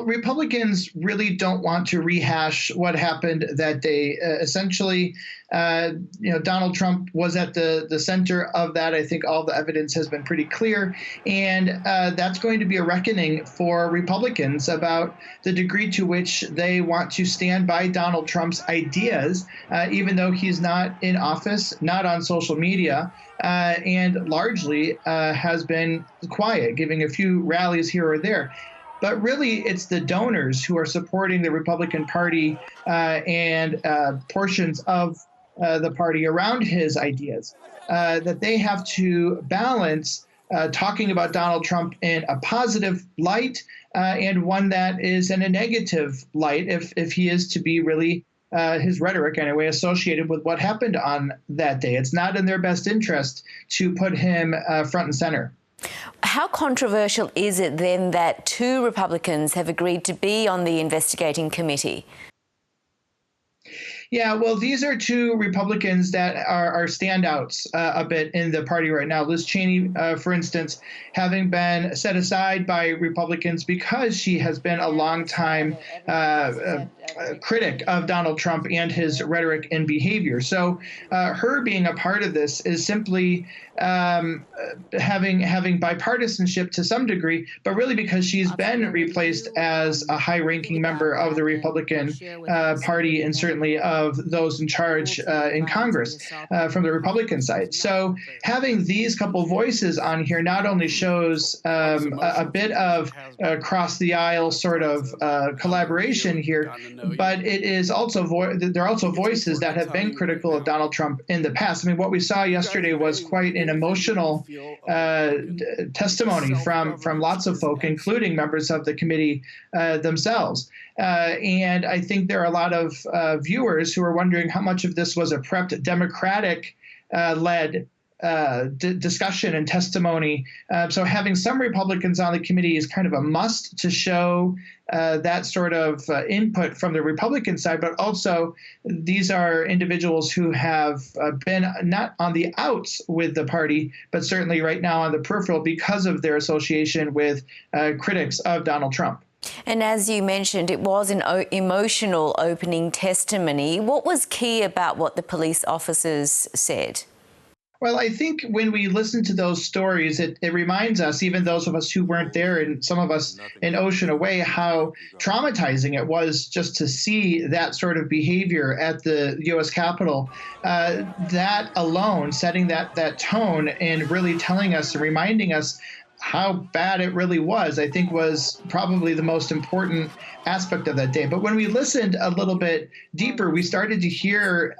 Republicans really don't want to rehash what happened that day. Essentially, Donald Trump was at the center of that. I think all the evidence has been pretty clear. And that's going to be a reckoning for Republicans about the degree to which they want to stand by Donald Trump's ideas, even though he's not in office, not on social media, and largely has been quiet, giving a few rallies here or there. But really, it's the donors who are supporting the Republican Party and portions of the party around his ideas that they have to balance talking about Donald Trump in a positive light and one that is in a negative light if he is to be really his rhetoric anyway associated with what happened on that day. It's not in their best interest to put him front and center. How controversial is it then that two Republicans have agreed to be on the investigating committee? Yeah, well, these are two Republicans that are standouts a bit in the party right now. Liz Cheney, for instance, having been set aside by Republicans because she has been a longtime critic of Donald Trump and his rhetoric and behavior. So her being a part of this is simply having bipartisanship to some degree, but really because she's been replaced as a high-ranking member of the Republican Party and certainly of those in charge in Congress from the Republican side. So having these couple voices on here not only shows a bit of across the aisle sort of collaboration here, but it is also there are also voices that have been critical of Donald Trump in the past. I mean, what we saw yesterday was quite an emotional testimony from lots of folk, including members of the committee themselves. And I think there are a lot of viewers who are wondering how much of this was a prepped Democratic-led discussion and testimony. So having some Republicans on the committee is kind of a must to show that sort of input from the Republican side, but also these are individuals who have been not on the outs with the party, but certainly right now on the peripheral because of their association with critics of Donald Trump. And as you mentioned, it was an emotional opening testimony. What was key about what the police officers said? Well, I think when we listen to those stories, it reminds us, even those of us who weren't there and some of us an ocean away, how traumatizing it was just to see that sort of behavior at the U.S. Capitol. That alone, setting that tone and really telling us and reminding us how bad it really was, I think was probably the most important aspect of that day. But when we listened a little bit deeper, we started to hear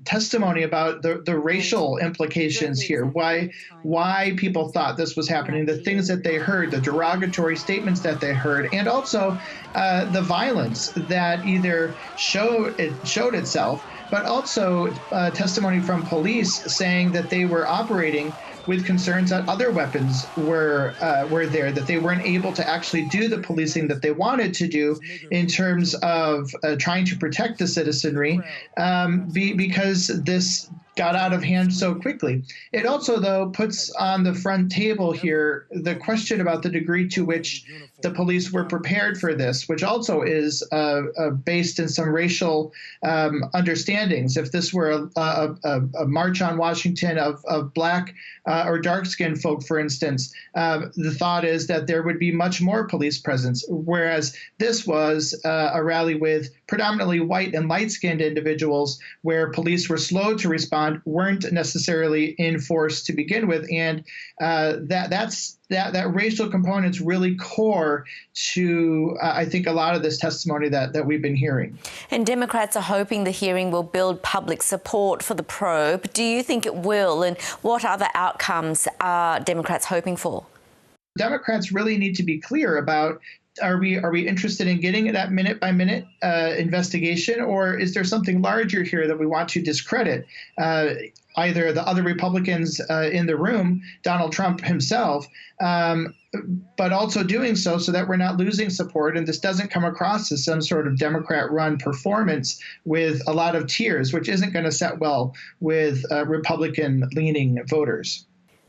testimony about the racial implications here, why people thought this was happening, the things that they heard, the derogatory statements that they heard, and also the violence that either showed itself, but also testimony from police saying that they were operating with concerns that other weapons were there, that they weren't able to actually do the policing that they wanted to do in terms of trying to protect the citizenry because this got out of hand so quickly. It also, though, puts on the front table here the question about the degree to which the police were prepared for this, which also is based in some racial understandings. If this were a march on Washington of black or dark-skinned folk, for instance, the thought is that there would be much more police presence, whereas this was a rally with predominantly white and light-skinned individuals where police were slow to respond, weren't necessarily in force to begin with, and that racial component's really core to, I think, a lot of this testimony that we've been hearing. And Democrats are hoping the hearing will build public support for the probe. Do you think it will? And what other outcomes are Democrats hoping for? Democrats really need to be clear about, are we interested in getting that minute-by-minute investigation, or is there something larger here that we want to discredit? Either the other Republicans in the room, Donald Trump himself, but also doing so that we're not losing support and this doesn't come across as some sort of Democrat-run performance with a lot of tears, which isn't going to set well with Republican-leaning voters.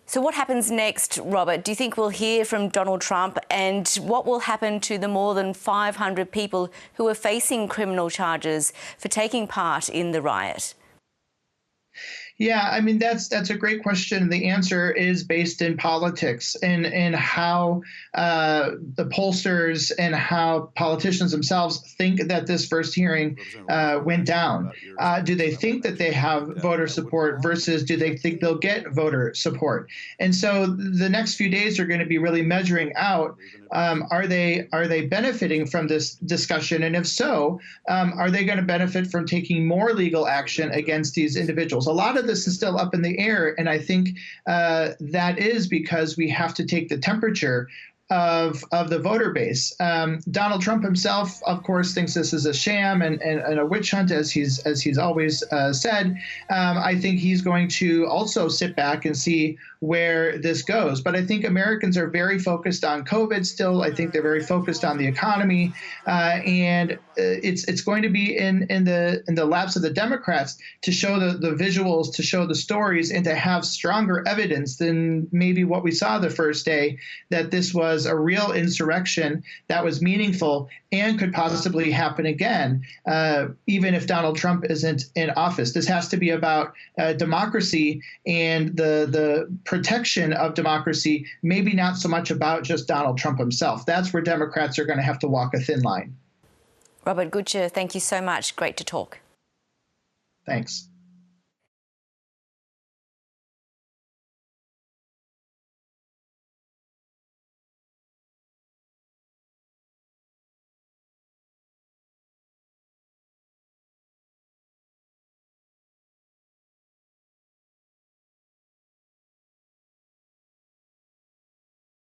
So what happens next, Robert? Do you think we'll hear from Donald Trump, and what will happen to the more than 500 people who are facing criminal charges for taking part in the riot? Yeah, I mean, that's a great question. The answer is based in politics and how the pollsters and how politicians themselves think that this first hearing went down. Do they think that they have voter support versus do they think they'll get voter support? And so the next few days are going to be really measuring out, are they benefiting from this discussion? And if so, are they going to benefit from taking more legal action against these individuals? A lot of this is still up in the air, and I think that is because we have to take the temperature of the voter base. Donald Trump himself, of course, thinks this is a sham and a witch hunt, as he's always said. I think he's going to also sit back and see where this goes. But I think Americans are very focused on COVID still. I think they're very focused on the economy, and it's going to be in the laps of the Democrats to show the visuals, to show the stories, and to have stronger evidence than maybe what we saw the first day, that this was a real insurrection that was meaningful and could possibly happen again, even if Donald Trump isn't in office. This has to be about democracy and the protection of democracy, maybe not so much about just Donald Trump himself. That's where Democrats are going to have to walk a thin line. Robert Gutsche, thank you so much. Great to talk. Thanks.